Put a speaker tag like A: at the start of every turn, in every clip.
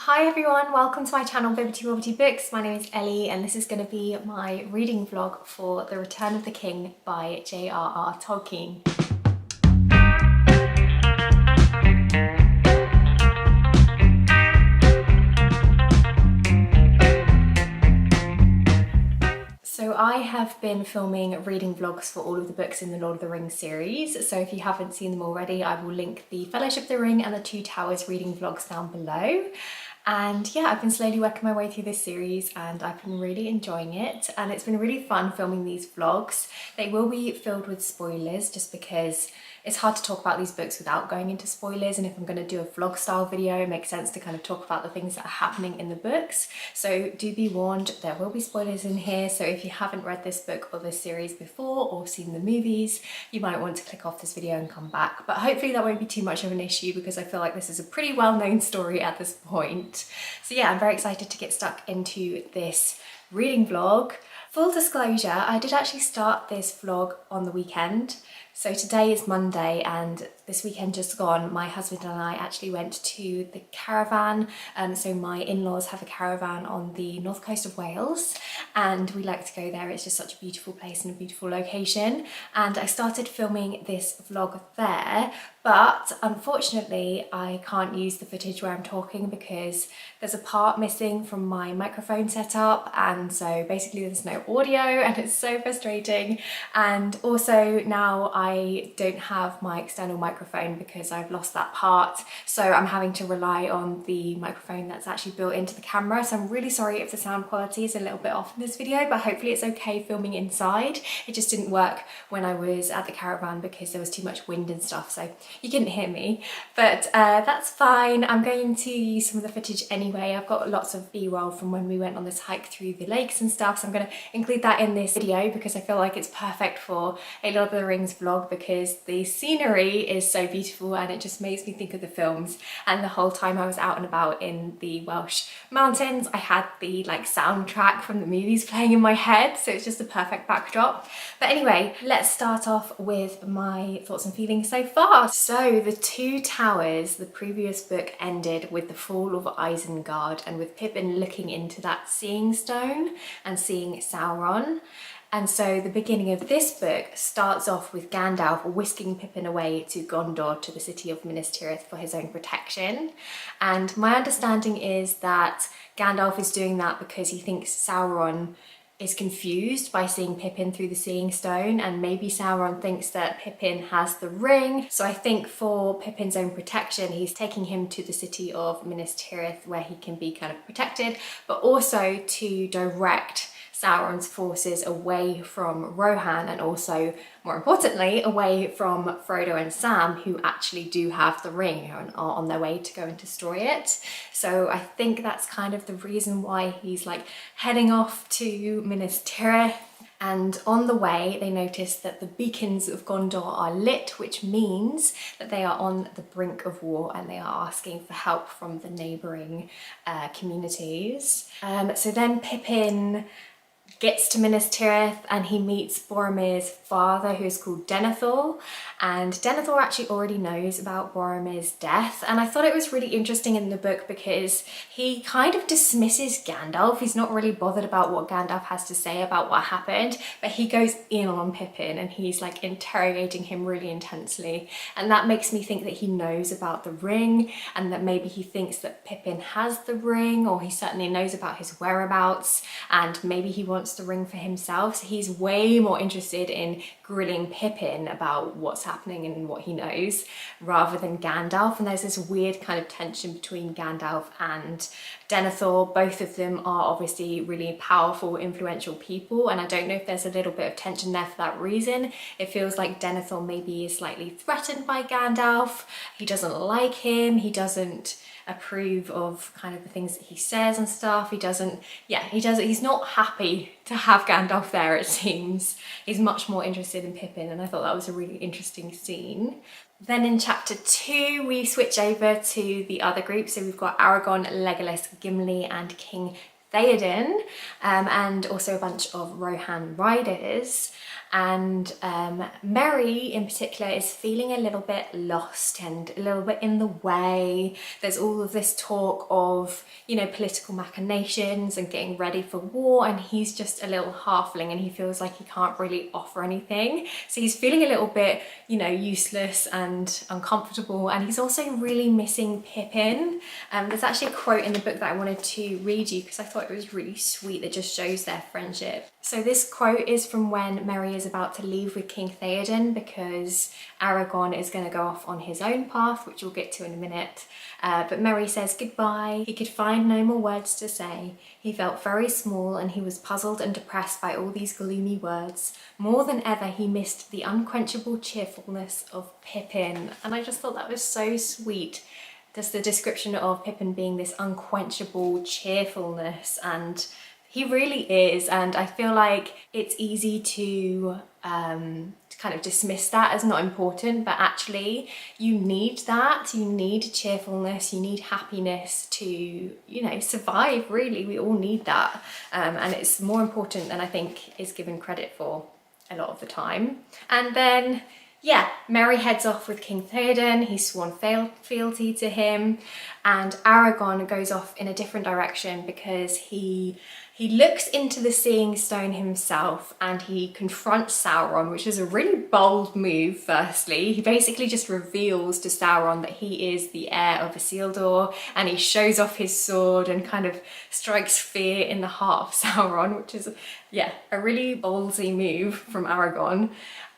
A: Hi everyone, welcome to my channel Bibbity Bobbity Books. My name is Ellie and this is going to be my reading vlog for The Return of the King by J.R.R. Tolkien. So I have been filming reading vlogs for all of the books in the Lord of the Rings series, so if you haven't seen them already I will link the Fellowship of the Ring and the Two Towers reading vlogs down below. And yeah, I've been slowly working my way through this series and I've been really enjoying it, and it's been really fun filming these vlogs. They will be filled with spoilers just because it's hard to talk about these books without going into spoilers, and if I'm going to do a vlog style video it makes sense to kind of talk about the things that are happening in the books. So do be warned, there will be spoilers in here, so if you haven't read this book or this series before or seen the movies you might want to click off this video and come back, but hopefully that won't be too much of an issue because I feel like this is a pretty well-known story at this point. So yeah, I'm very excited to get stuck into this reading vlog. Full disclosure, I did actually start this vlog on the weekend. So today is Monday and this weekend just gone, my husband and I actually went to the caravan. So my in-laws have a caravan on the north coast of Wales and we like to go there. It's just such a beautiful place and a beautiful location. And I started filming this vlog there, but unfortunately I can't use the footage where I'm talking because there's a part missing from my microphone setup, and so basically there's no audio and it's so frustrating. And also now I don't have my external microphone because I've lost that part, so I'm having to rely on the microphone that's actually built into the camera. So I'm really sorry if the sound quality is a little bit off in this video, but hopefully it's okay filming inside. It just didn't work when I was at the caravan because there was too much wind and stuff, so you couldn't hear me, but that's fine. I'm going to use some of the footage anyway. I've got lots of b-roll from when we went on this hike through the lakes and stuff, so I'm going to include that in this video because I feel like it's perfect for a Lord of the Rings vlog because the scenery is so beautiful and it just makes me think of the films. And the whole time I was out and about in the Welsh mountains I had the soundtrack from the movies playing in my head, so it's just a perfect backdrop. But anyway, let's start off with my thoughts and feelings so far. So The Two Towers, the previous book, ended with the fall of Isengard and with Pippin looking into that seeing stone and seeing Sauron. And so the beginning of this book starts off with Gandalf whisking Pippin away to Gondor, to the city of Minas Tirith, for his own protection. And my understanding is that Gandalf is doing that because he thinks Sauron is confused by seeing Pippin through the Seeing Stone, and maybe Sauron thinks that Pippin has the ring. So I think for Pippin's own protection he's taking him to the city of Minas Tirith where he can be kind of protected, but also to direct Sauron's forces away from Rohan, and also, more importantly, away from Frodo and Sam, who actually do have the ring and are on their way to go and destroy it. So I think that's kind of the reason why he's heading off to Minas Tirith. And on the way they notice that the beacons of Gondor are lit, which means that they are on the brink of war and they are asking for help from the neighbouring communities. So then Pippin gets to Minas Tirith and he meets Boromir's father, who is called Denethor, and Denethor actually already knows about Boromir's death. And I thought it was really interesting in the book because he kind of dismisses Gandalf. He's not really bothered about what Gandalf has to say about what happened, but he goes in on Pippin and he's interrogating him really intensely, and that makes me think that he knows about the ring and that maybe he thinks that Pippin has the ring, or he certainly knows about his whereabouts, and maybe he wants the ring for himself. So he's way more interested in grilling Pippin about what's happening and what he knows rather than Gandalf. And there's this weird kind of tension between Gandalf and Denethor. Both of them are obviously really powerful, influential people, and I don't know if there's a little bit of tension there for that reason. It feels like Denethor maybe is slightly threatened by Gandalf. He doesn't like him, he doesn't approve of kind of the things that he says and stuff. He's not happy to have Gandalf there, it seems. He's much more interested in Pippin, and I thought that was a really interesting scene. Then in chapter 2 we switch over to the other group. So we've got Aragorn, Legolas, Gimli and King Theoden, and also a bunch of Rohan riders. And Merry in particular is feeling a little bit lost and a little bit in the way. There's all of this talk of, you know, political machinations and getting ready for war, and he's just a little halfling and he feels like he can't really offer anything. So he's feeling a little bit, you know, useless and uncomfortable, and he's also really missing Pippin. There's actually a quote in the book that I wanted to read you because I thought it was really sweet that just shows their friendship. So this quote is from when Merry is about to leave with King Theoden because Aragorn is going to go off on his own path, which we'll get to in a minute. But Merry says goodbye. He could find no more words to say. He felt very small and he was puzzled and depressed by all these gloomy words. More than ever, he missed the unquenchable cheerfulness of Pippin. And I just thought that was so sweet. Just the description of Pippin being this unquenchable cheerfulness, and he really is. And I feel like it's easy to kind of dismiss that as not important, but actually you need that. You need cheerfulness, you need happiness to, you know, survive. Really, we all need that, and it's more important than I think is given credit for a lot of the time. And then yeah, Merry heads off with King Theoden. He's sworn fealty to him, and Aragorn goes off in a different direction because he looks into the Seeing Stone himself and he confronts Sauron, which is a really bold move. Firstly, he basically just reveals to Sauron that he is the heir of Isildur, and he shows off his sword and kind of strikes fear in the heart of Sauron, which is, yeah, a really ballsy move from Aragorn.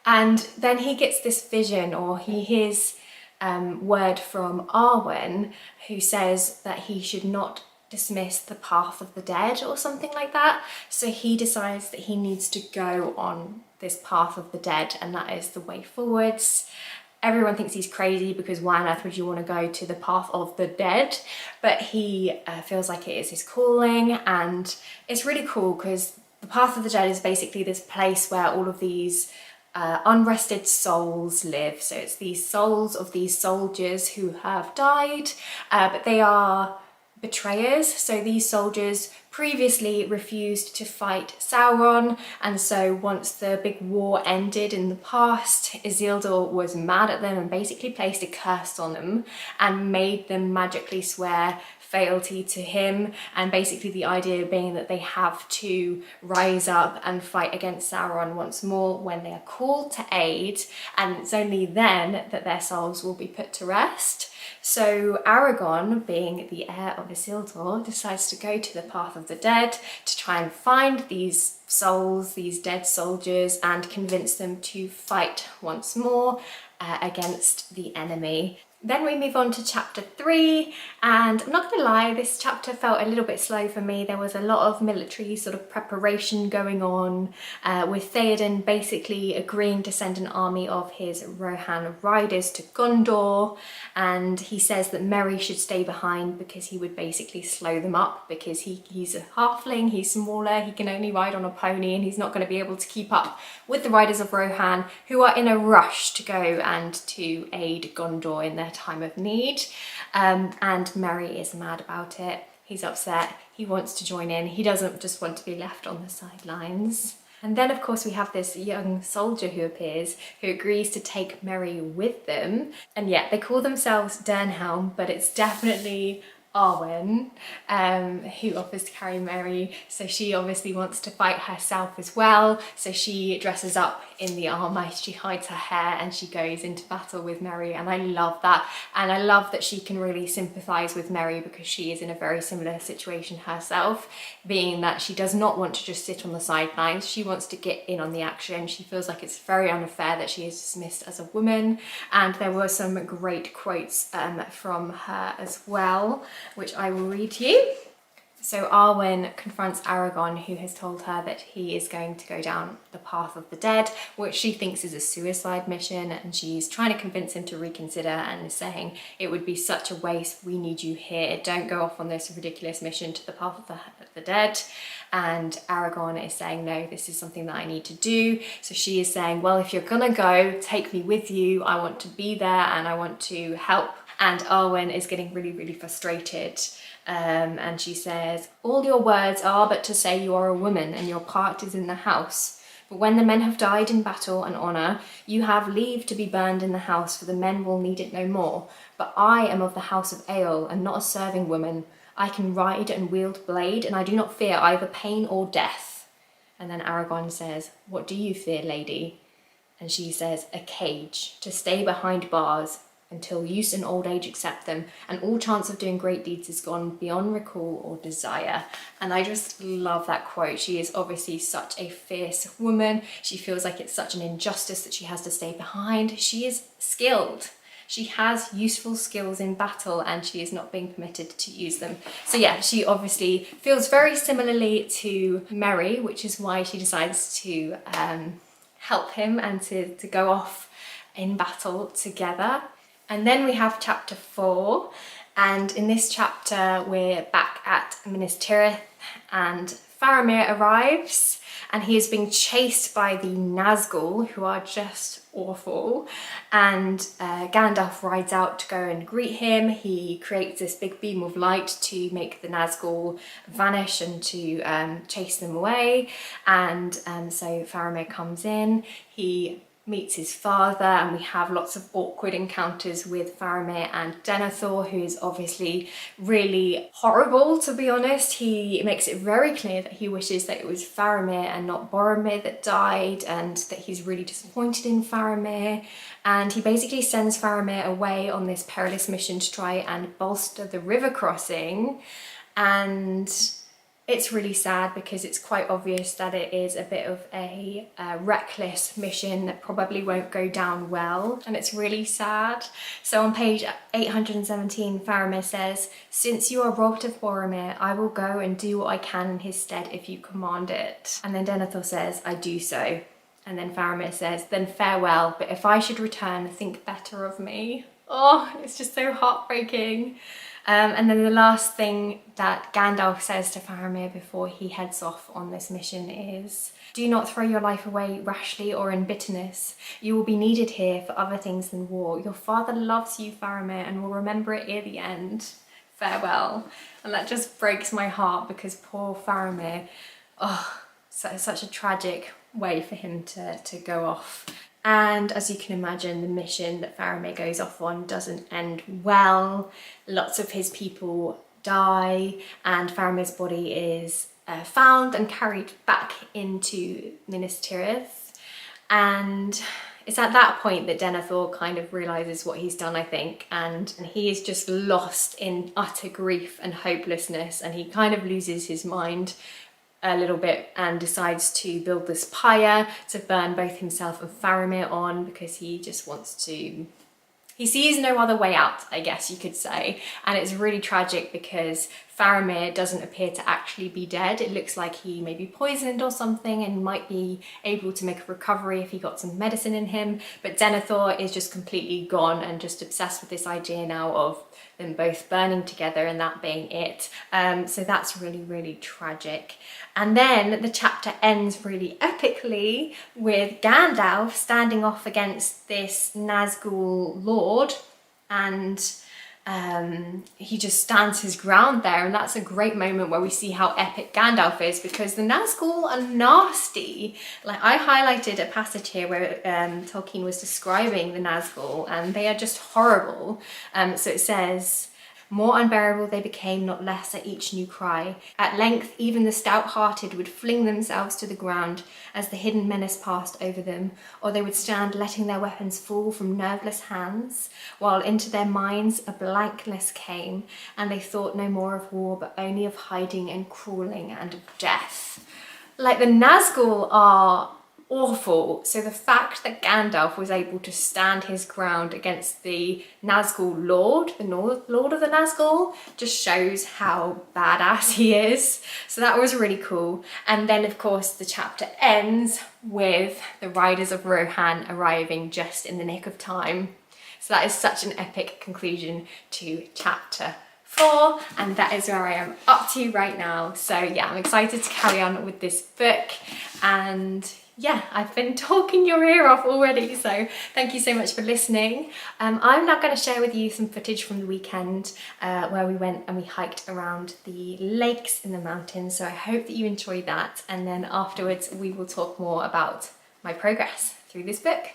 A: And then he gets this vision, or he hears word from Arwen, who says that he should not dismiss the path of the dead or something like that. So he decides that he needs to go on this path of the dead, and that is the way forwards. Everyone thinks he's crazy because why on earth would you want to go to the path of the dead? But he feels like it is his calling, and it's really cool because the path of the dead is basically this place where all of these unrested souls live. So it's these souls of these soldiers who have died, but they are betrayers. So these soldiers previously refused to fight Sauron, and so once the big war ended in the past, Isildur was mad at them and basically placed a curse on them and made them magically swear fealty to him, and basically the idea being that they have to rise up and fight against Sauron once more when they are called to aid, and it's only then that their souls will be put to rest. So Aragorn, being the heir of Isildur, decides to go to the path of the dead to try and find these souls, these dead soldiers, and convince them to fight once more against the enemy. Then we move on to chapter 3, and I'm not gonna lie, this chapter felt a little bit slow for me. There was a lot of military sort of preparation going on, with Theoden basically agreeing to send an army of his Rohan riders to Gondor, and he says that Merry should stay behind because he would basically slow them up, because he's a halfling, he's smaller, he can only ride on a pony, and he's not going to be able to keep up with the riders of Rohan, who are in a rush to go and to aid Gondor in their time of need. And Merry is mad about it. He's upset. He wants to join in. He doesn't just want to be left on the sidelines. And then of course we have this young soldier who appears, who agrees to take Merry with them. And yeah, they call themselves Dernhelm, but it's definitely Arwen who offers to carry Merry. So she obviously wants to fight herself as well. So she dresses up in the armor, she hides her hair, and she goes into battle with Merry. And I love that. And I love that she can really sympathize with Merry because she is in a very similar situation herself, being that she does not want to just sit on the sidelines. She wants to get in on the action. She feels like it's very unfair that she is dismissed as a woman. And there were some great quotes from her as well, which I will read to you. So Arwen confronts Aragorn, who has told her that he is going to go down the path of the dead, which she thinks is a suicide mission, and she's trying to convince him to reconsider and is saying it would be such a waste, we need you here, don't go off on this ridiculous mission to the path of the dead. And Aragorn is saying, no, this is something that I need to do. So she is saying, well, if you're gonna go, take me with you, I want to be there and I want to help. And Arwen is getting really, really frustrated. And she says, all your words are but to say you are a woman and your part is in the house. But when the men have died in battle and honour, you have leave to be burned in the house, for the men will need it no more. But I am of the house of Eorl, and not a serving woman. I can ride and wield blade, and I do not fear either pain or death. And then Aragorn says, what do you fear, lady? And she says, a cage, to stay behind bars, until use and old age accept them, and all chance of doing great deeds is gone beyond recall or desire. And I just love that quote. She is obviously such a fierce woman. She feels like it's such an injustice that she has to stay behind. She is skilled. She has useful skills in battle, and she is not being permitted to use them. So yeah, she obviously feels very similarly to Merry, which is why she decides to help him and to go off in battle together. And then we have chapter 4, and in this chapter we're back at Minas Tirith, and Faramir arrives, and he is being chased by the Nazgul, who are just awful, and Gandalf rides out to go and greet him. He creates this big beam of light to make the Nazgul vanish and to chase them away, and so Faramir comes in. He meets his father, and we have lots of awkward encounters with Faramir and Denethor, who is obviously really horrible, to be honest. He makes it very clear that he wishes that it was Faramir and not Boromir that died, and that he's really disappointed in Faramir. And he basically sends Faramir away on this perilous mission to try and bolster the river crossing. And it's really sad because it's quite obvious that it is a bit of a reckless mission that probably won't go down well, and it's really sad. So on page 817, Faramir says, since you are robbed of Boromir, I will go and do what I can in his stead if you command it. And then Denethor says, I do so. And then Faramir says, then farewell, but if I should return, think better of me. Oh, it's just so heartbreaking. And then the last thing that Gandalf says to Faramir before he heads off on this mission is, do not throw your life away rashly or in bitterness. You will be needed here for other things than war. Your father loves you, Faramir, and will remember it ere the end. Farewell. And that just breaks my heart because poor Faramir, oh, such a tragic way for him to go off. And as you can imagine, the mission that Faramir goes off on doesn't end well. Lots of his people die, and Faramir's body is found and carried back into Minas Tirith. And it's at that point that Denethor kind of realises what he's done, I think, and he is just lost in utter grief and hopelessness, and he kind of loses his mind a little bit and decides to build this pyre to burn both himself and Faramir on, because he just wants to, he sees no other way out, I guess you could say. And it's really tragic because Faramir doesn't appear to actually be dead. It looks like he may be poisoned or something and might be able to make a recovery if he got some medicine in him. But Denethor is just completely gone and just obsessed with this idea now of them both burning together and that being it. So that's really, really tragic. And then the chapter ends really epically with Gandalf standing off against this Nazgul lord, and he just stands his ground there, and that's a great moment where we see how epic Gandalf is, because the Nazgul are nasty. Like, I highlighted a passage here where Tolkien was describing the Nazgul, and they are just horrible. So it says, more unbearable they became, not less, at each new cry. At length even the stout-hearted would fling themselves to the ground as the hidden menace passed over them, or they would stand letting their weapons fall from nerveless hands, while into their minds a blankness came, and they thought no more of war, but only of hiding and crawling and of death. Like, the Nazgul are awful. So the fact that Gandalf was able to stand his ground against the Nazgul Lord, the Lord of the Nazgul, just shows how badass he is. So that was really cool. And then of course the chapter ends with the Riders of Rohan arriving just in the nick of time. So that is such an epic conclusion to chapter 4, and that is where I am up to right now. So yeah, I'm excited to carry on with this book, and yeah, I've been talking your ear off already, so thank you so much for listening. I'm now going to share with you some footage from the weekend where we went and we hiked around the lakes in the mountains, so I hope that you enjoyed that, and then afterwards we will talk more about my progress through this book.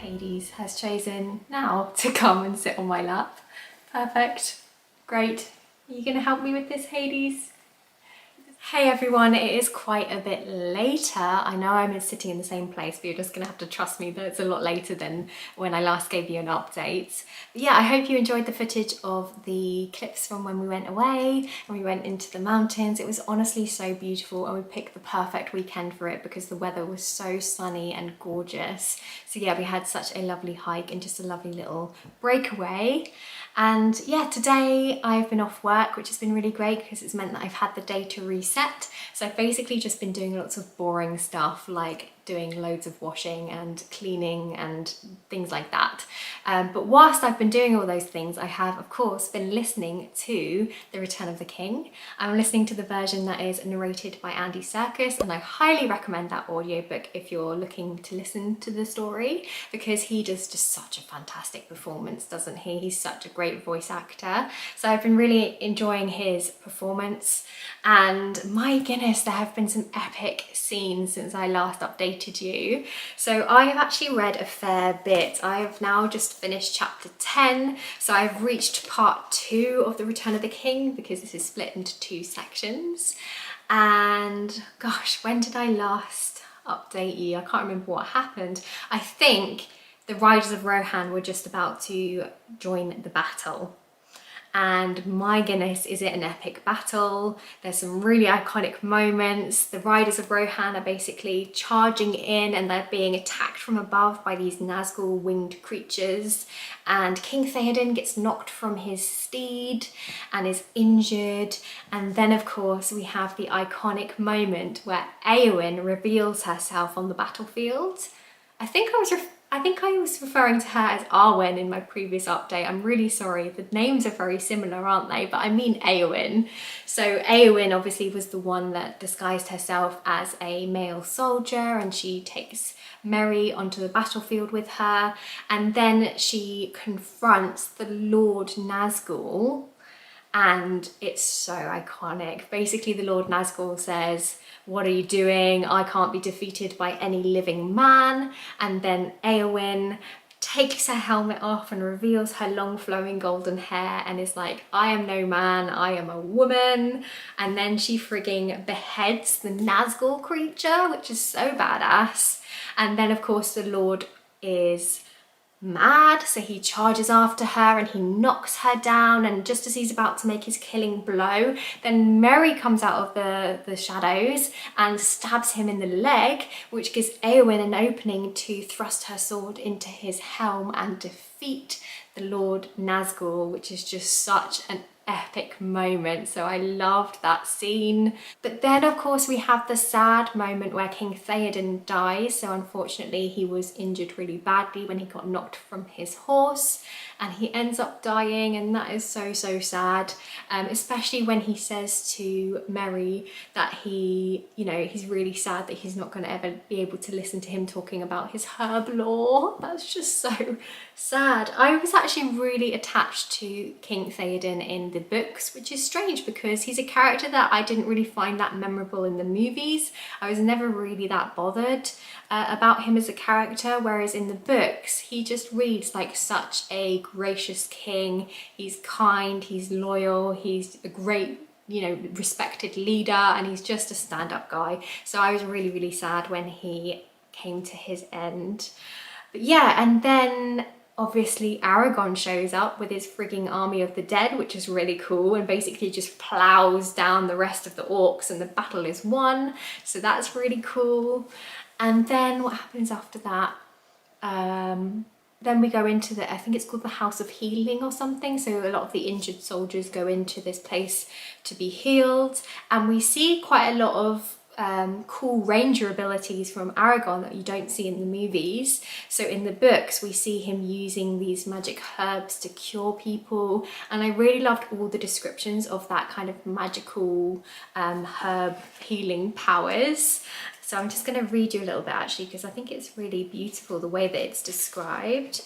A: Hades has chosen now to come and sit on my lap. Perfect. Great. Are you going to help me with this, Hades? Hey everyone, it is quite a bit later. I know I'm sitting in the same place, but you're just going to have to trust me that it's a lot later than when I last gave you an update. But yeah, I hope you enjoyed the footage of the clips from when we went away and we went into the mountains. It was honestly so beautiful, and we picked the perfect weekend for it because the weather was so sunny and gorgeous. So yeah, we had such a lovely hike and just a lovely little breakaway. And yeah, today I've been off work, which has been really great because it's meant that I've had the day to reset. So I've basically just been doing lots of boring stuff like doing loads of washing and cleaning and things like that. But whilst I've been doing all those things, I have of course been listening to The Return of the King. I'm listening to the version that is narrated by Andy Serkis, and I highly recommend that audiobook if you're looking to listen to the story, because he does just such a fantastic performance, doesn't he? He's such a great voice actor. So I've been really enjoying his performance, and my goodness, there have been some epic scenes since I last updated you. So I have actually read a fair bit. I have now just finished chapter 10, so I've reached part 2 of The Return of the King because this is split into 2 sections. And gosh, when did I last update you? I can't remember what happened. I think the Riders of Rohan were just about to join the battle. And my goodness, is it an epic battle. There's some really iconic moments. The Riders of Rohan are basically charging in and they're being attacked from above by these Nazgul winged creatures. And King Theoden gets knocked from his steed and is injured. And then of course we have the iconic moment where Éowyn reveals herself on the battlefield. I think I was referring to her as Arwen in my previous update. I'm really sorry. The names are very similar, aren't they? But I mean Éowyn. So Éowyn obviously was the one that disguised herself as a male soldier, and she takes Merry onto the battlefield with her. And then she confronts the Lord Nazgul. and it's so iconic. Basically, the Lord Nazgul says, "What are you doing? I can't be defeated by any living man." And then Éowyn takes her helmet off and reveals her long flowing golden hair and is like, "I am no man, I am a woman." And then she frigging beheads the Nazgul creature, which is so badass. And then of course the Lord is mad, so he charges after her and he knocks her down, and just as he's about to make his killing blow, then Merry comes out of the shadows and stabs him in the leg, which gives Éowyn an opening to thrust her sword into his helm and defeat the Lord Nazgul, which is just such an epic moment. So I loved that scene. But then of course we have the sad moment where King Theoden dies. So unfortunately he was injured really badly when he got knocked from his horse, and he ends up dying, and that is so sad, especially when he says to Merry that he, you know, he's really sad that he's not going to ever be able to listen to him talking about his herb lore. That's just so sad. I was actually really attached to King Theoden in the books, which is strange because he's a character that I didn't really find that memorable in the movies. I was never really that bothered about him as a character, whereas in the books he just reads like such a gracious king. He's kind, he's loyal, he's a great, you know, respected leader, and he's just a stand-up guy. So I was really sad when he came to his end. But yeah, and then obviously Aragorn shows up with his frigging army of the dead, which is really cool, and basically just plows down the rest of the orcs and the battle is won. So that's really cool. And then what happens after that? Then we go into the, I think it's called the House of Healing or something. So a lot of the injured soldiers go into this place to be healed. And we see quite a lot of cool ranger abilities from Aragorn that you don't see in the movies. So in the books we see him using these magic herbs to cure people, and I really loved all the descriptions of that kind of magical herb healing powers. So I'm just going to read you a little bit actually, because I think it's really beautiful the way that it's described.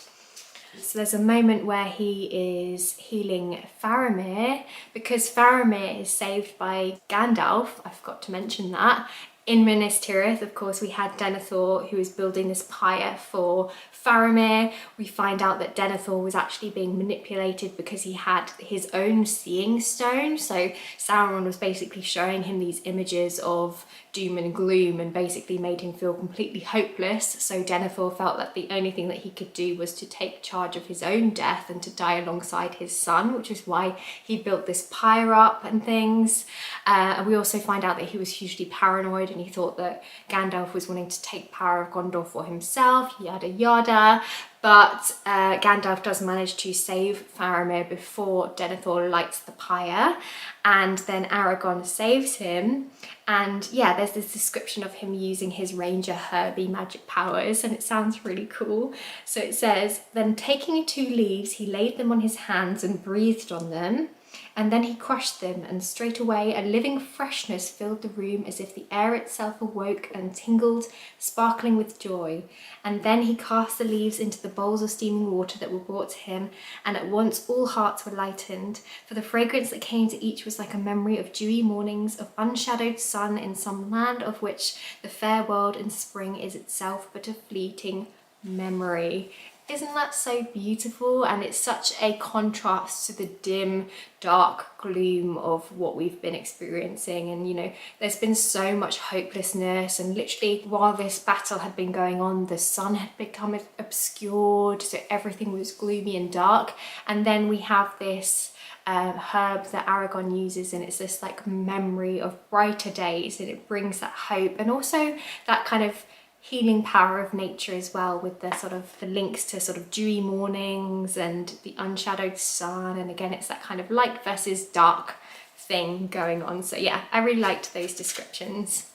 A: So there's a moment where he is healing Faramir, because Faramir is saved by Gandalf. I forgot to mention that. In Minas Tirith, of course, we had Denethor, who was building this pyre for Faramir. We find out that Denethor was actually being manipulated because he had his own seeing stone. So Sauron was basically showing him these images of doom and gloom and basically made him feel completely hopeless. So Denethor felt that the only thing that he could do was to take charge of his own death and to die alongside his son, which is why he built this pyre up and things. And we also find out that he was hugely paranoid and he thought that Gandalf was wanting to take power of Gondor for himself, yada yada. But Gandalf does manage to save Faramir before Denethor lights the pyre, and then Aragorn saves him. And yeah, there's this description of him using his ranger herby magic powers, and it sounds really cool. So it says, "Then taking 2 leaves, he laid them on his hands and breathed on them. And then he crushed them, and straightway a living freshness filled the room as if the air itself awoke and tingled, sparkling with joy. And then he cast the leaves into the bowls of steaming water that were brought to him, and at once all hearts were lightened, for the fragrance that came to each was like a memory of dewy mornings, of unshadowed sun in some land of which the fair world in spring is itself but a fleeting memory." Isn't that so beautiful? And it's such a contrast to the dim, dark gloom of what we've been experiencing. And you know, there's been so much hopelessness, and literally while this battle had been going on, the sun had become obscured, so everything was gloomy and dark. And then we have this herb that Aragorn uses, and it's this like memory of brighter days, and it brings that hope and also that kind of healing power of nature as well, with the sort of the links to sort of dewy mornings and the unshadowed sun. And again, it's that kind of light versus dark thing going on. So yeah, I really liked those descriptions.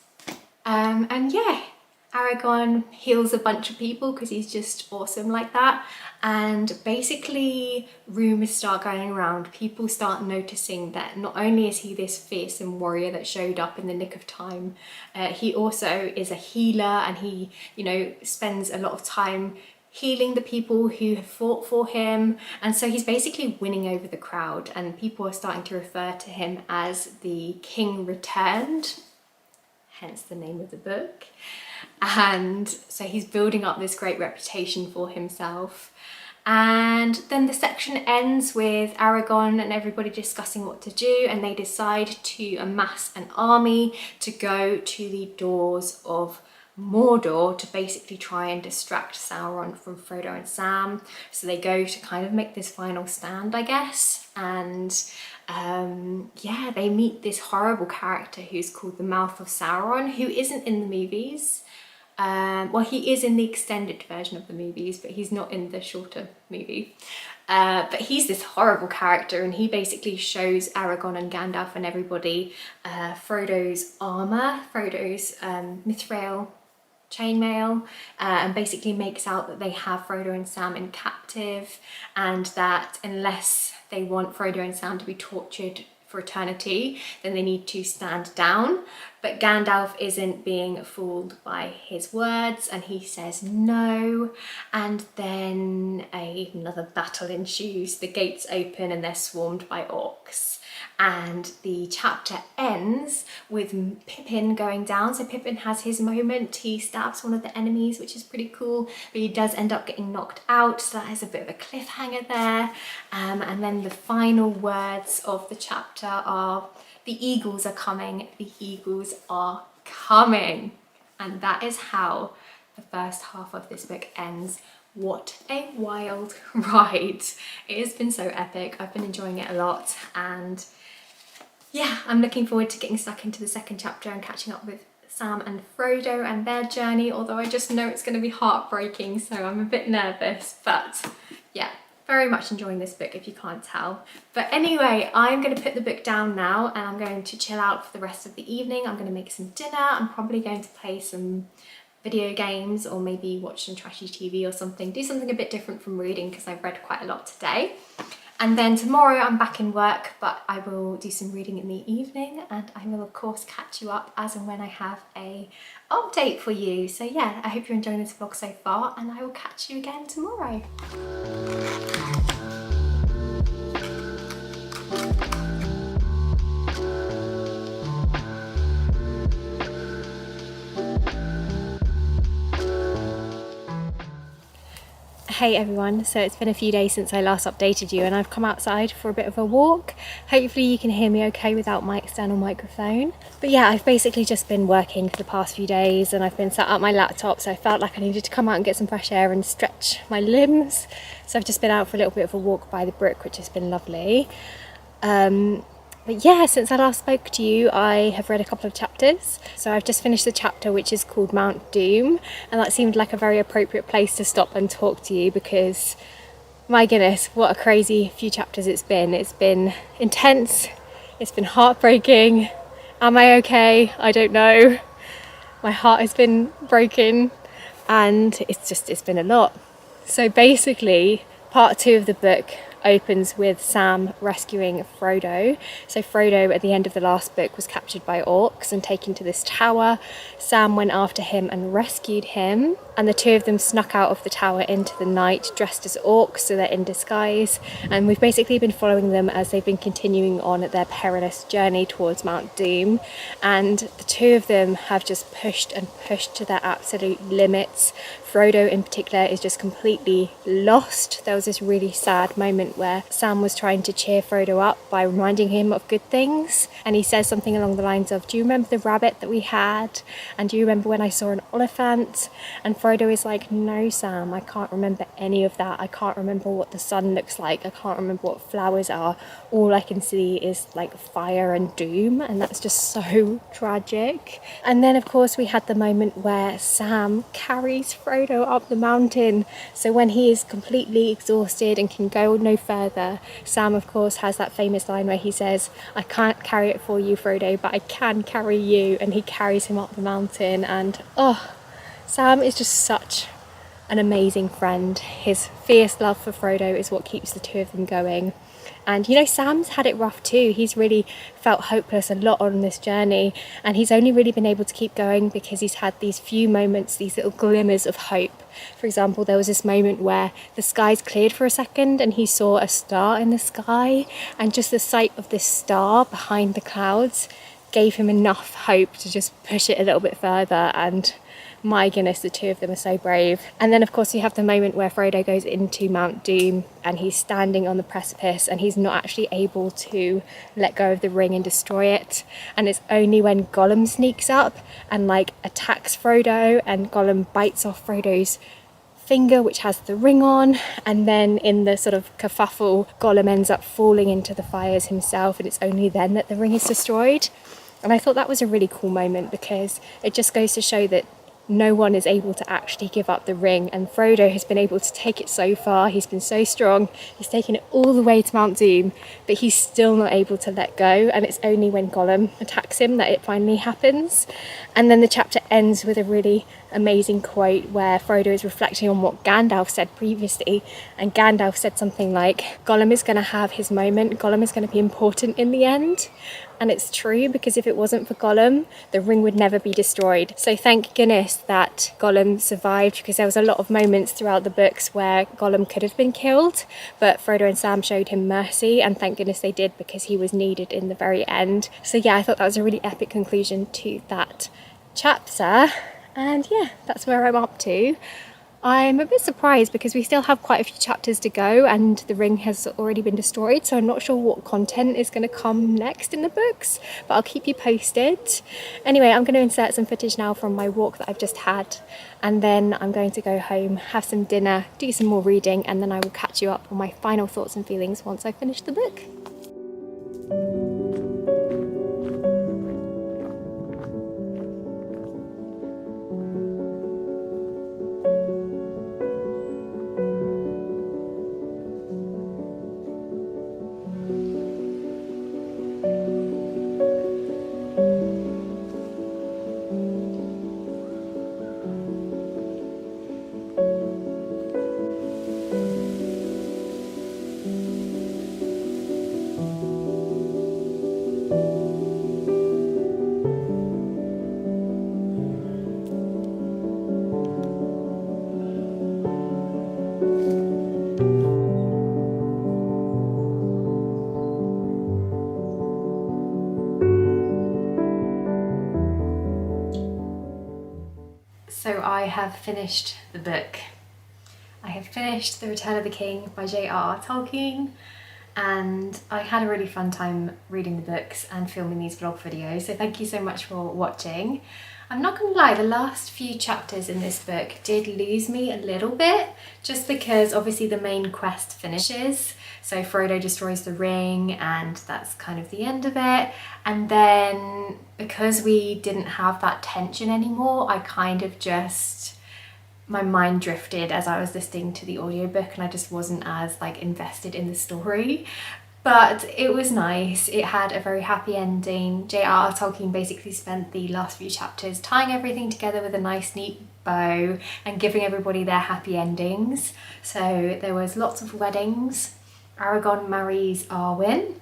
A: And yeah, Aragorn heals a bunch of people because he's just awesome like that. And basically rumours start going around. People start noticing that not only is he this fearsome warrior that showed up in the nick of time, he also is a healer, and he, you know, spends a lot of time healing the people who have fought for him. And so he's basically winning over the crowd, and people are starting to refer to him as the King Returned, hence the name of the book. And so he's building up this great reputation for himself. And then the section ends with Aragorn and everybody discussing what to do, and they decide to amass an army to go to the doors of Mordor to basically try and distract Sauron from Frodo and Sam. So they go to kind of make this final stand, I guess. And yeah, they meet this horrible character who's called the Mouth of Sauron, who isn't in the movies. Well, he is in the extended version of the movies, but he's not in the shorter movie. But he's this horrible character, and he basically shows Aragorn and Gandalf and everybody Frodo's armour, Frodo's mithril chainmail, and basically makes out that they have Frodo and Sam in captive, and that unless they want Frodo and Sam to be tortured for eternity, then they need to stand down. But Gandalf isn't being fooled by his words, and he says no. And then another battle ensues. The gates open and they're swarmed by orcs. And the chapter ends with Pippin going down. So Pippin has his moment. He stabs one of the enemies, which is pretty cool, but he does end up getting knocked out. So that is a bit of a cliffhanger there. And then the final words of the chapter are, "The eagles are coming, the eagles are coming." And that is how the first half of this book ends. What a wild ride. It has been so epic. I've been enjoying it a lot, and yeah, I'm looking forward to getting stuck into the second chapter and catching up with Sam and Frodo and their journey, although I just know it's going to be heartbreaking, so I'm a bit nervous. But yeah, very much enjoying this book, if you can't tell. But anyway, I'm going to put the book down now, and I'm going to chill out for the rest of the evening. I'm going to make some dinner. I'm probably going to play some video games, or maybe watch some trashy TV or something. Do something a bit different from reading, because I've read quite a lot today. And then tomorrow I'm back in work, but I will do some reading in the evening, and I will of course catch you up as and when I have a update for you. So yeah, I hope you're enjoying this vlog so far, and I will catch you again tomorrow. Hey everyone, so it's been a few days since I last updated you, and I've come outside for a bit of a walk. Hopefully you can hear me okay without my external microphone. But yeah, I've basically just been working for the past few days, and I've been sat at my laptop, so I felt like I needed to come out and get some fresh air and stretch my limbs. So I've just been out for a little bit of a walk by the brook, which has been lovely. But yeah, since I last spoke to you, I have read a couple of chapters. So I've just finished the chapter which is called Mount Doom, and that seemed like a very appropriate place to stop and talk to you, because my goodness, what a crazy few chapters it's been. It's been intense, it's been heartbreaking. Am I okay? I don't know. My heart has been broken, and it's been a lot. So basically, part 2 of the book opens with Sam rescuing Frodo. So Frodo at the end of the last book was captured by orcs and taken to this tower. Sam went after him and rescued him, and the two of them snuck out of the tower into the night dressed as orcs, so they're in disguise, and we've basically been following them as they've been continuing on their perilous journey towards Mount Doom. And the two of them have just pushed and pushed to their absolute limits. Frodo in particular is just completely lost. There was this really sad moment where Sam was trying to cheer Frodo up by reminding him of good things, and he says something along the lines of, "Do you remember the rabbit that we had? And do you remember when I saw an Oliphant?" And Frodo is like, "No, Sam, I can't remember any of that. I can't remember what the sun looks like. I can't remember what flowers are. All I can see is like fire and doom." And that's just so tragic. And then of course we had the moment where Sam carries Frodo up the mountain. So when he is completely exhausted and can go no further, Sam of course has that famous line where he says, "I can't carry it for you, Frodo, but I can carry you." And he carries him up the mountain, and Sam is just such an amazing friend. His fierce love for Frodo is what keeps the two of them going. And you know, Sam's had it rough too. He's really felt hopeless a lot on this journey, and he's only really been able to keep going because he's had these few moments, these little glimmers of hope. For example, there was this moment where the skies cleared for a second and he saw a star in the sky, and just the sight of this star behind the clouds gave him enough hope to just push it a little bit further. And my goodness, the two of them are so brave. And then of course you have the moment where Frodo goes into Mount Doom and he's standing on the precipice and he's not actually able to let go of the ring and destroy it. And it's only when Gollum sneaks up and like attacks Frodo, and Gollum bites off Frodo's finger which has the ring on, and then in the sort of kerfuffle Gollum ends up falling into the fires himself, and it's only then that the ring is destroyed. And I thought that was a really cool moment because it just goes to show that no one is able to actually give up the ring, and Frodo has been able to take it so far. He's been so strong, he's taken it all the way to Mount Doom, but he's still not able to let go, and it's only when Gollum attacks him that it finally happens. And then the chapter ends with a really amazing quote where Frodo is reflecting on what Gandalf said previously, and Gandalf said something like, Gollum is going to have his moment, Gollum is going to be important in the end. And it's true, because if it wasn't for Gollum, the ring would never be destroyed. So thank goodness that Gollum survived, because there was a lot of moments throughout the books where Gollum could have been killed, but Frodo and Sam showed him mercy, and thank goodness they did, because he was needed in the very end. So yeah, I thought that was a really epic conclusion to that chapter. And yeah, that's where I'm up to. I'm a bit surprised because we still have quite a few chapters to go and the ring has already been destroyed, so I'm not sure what content is going to come next in the books, but I'll keep you posted. Anyway, I'm going to insert some footage now from my walk that I've just had, and then I'm going to go home, have some dinner, do some more reading, and then I will catch you up on my final thoughts and feelings once I finish the book. So I have finished the book. I have finished The Return of the King by J.R.R. Tolkien, and I had a really fun time reading the books and filming these vlog videos, so thank you so much for watching. I'm not gonna lie, the last few chapters in this book did lose me a little bit, just because obviously the main quest finishes. So Frodo destroys the ring and that's kind of the end of it. And then because we didn't have that tension anymore, I kind of just, my mind drifted as I was listening to the audiobook and I just wasn't as like invested in the story. But it was nice. It had a very happy ending. J.R.R. Tolkien basically spent the last few chapters tying everything together with a nice neat bow and giving everybody their happy endings. So there was lots of weddings. Aragorn marries Arwen.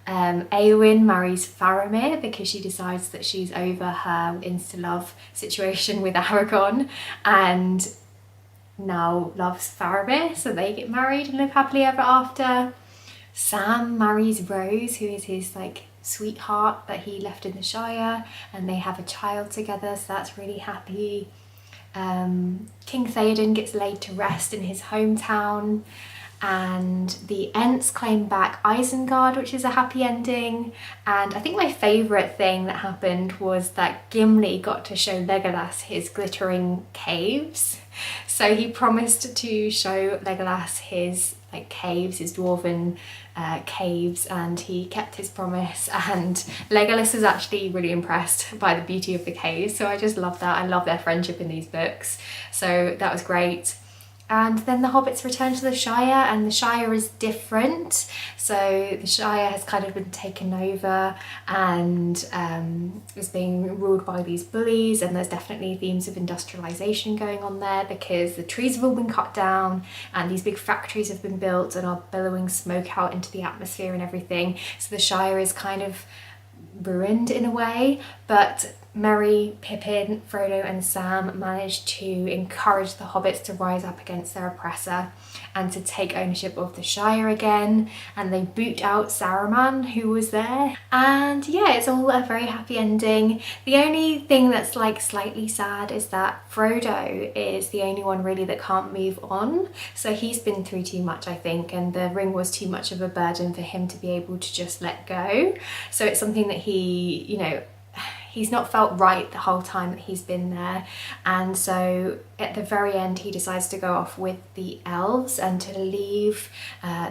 A: Eowyn marries Faramir because she decides that she's over her insta-love situation with Aragorn and now loves Faramir, so they get married and live happily ever after. Sam marries Rose, who is his like sweetheart that he left in the Shire, and they have a child together, so that's really happy. King Theoden gets laid to rest in his hometown, and the Ents claim back Isengard, which is a happy ending. And I think my favourite thing that happened was that Gimli got to show Legolas his glittering caves. So he promised to show Legolas his like caves, his dwarven caves, and he kept his promise, and Legolas is actually really impressed by the beauty of the caves, so I just love that. I love their friendship in these books, so that was great. And then the hobbits return to the Shire, and the Shire is different. So the Shire has kind of been taken over and is being ruled by these bullies, and there's definitely themes of industrialization going on there because the trees have all been cut down and these big factories have been built and are billowing smoke out into the atmosphere and everything. So the Shire is kind of ruined in a way, but Merry, Pippin, Frodo and Sam managed to encourage the hobbits to rise up against their oppressor and to take ownership of the Shire again, and they boot out Saruman who was there, and yeah, it's all a very happy ending. The only thing that's like slightly sad is that Frodo is the only one really that can't move on, so he's been through too much, I think, and the ring was too much of a burden for him to be able to just let go. So it's something that he, you know, he's not felt right the whole time that he's been there, and so at the very end he decides to go off with the elves and to leave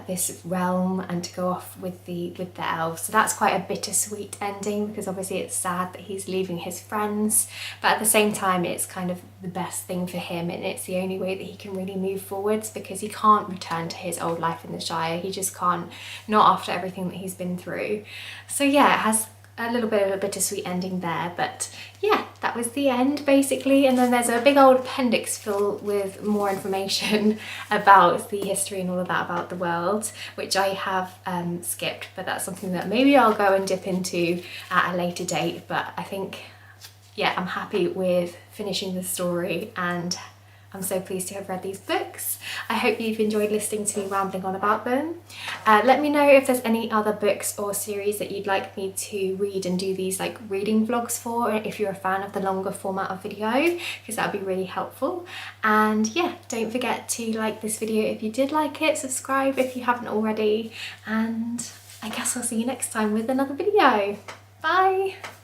A: this realm and to go off with the elves. So that's quite a bittersweet ending because obviously it's sad that he's leaving his friends, but at the same time it's kind of the best thing for him, and it's the only way that he can really move forwards because he can't return to his old life in the Shire. He just can't, not after everything that he's been through. So yeah, it has a little bit of a bittersweet ending there, but yeah, that was the end basically. And then there's a big old appendix filled with more information about the history and all of that about the world, which I have skipped, but that's something that maybe I'll go and dip into at a later date. But I think, yeah, I'm happy with finishing the story and I'm so pleased to have read these books. I hope you've enjoyed listening to me rambling on about them. Let me know if there's any other books or series that you'd like me to read and do these like reading vlogs for, if you're a fan of the longer format of video, because that would be really helpful. And yeah, don't forget to like this video if you did like it, subscribe if you haven't already, and I guess I'll see you next time with another video. Bye!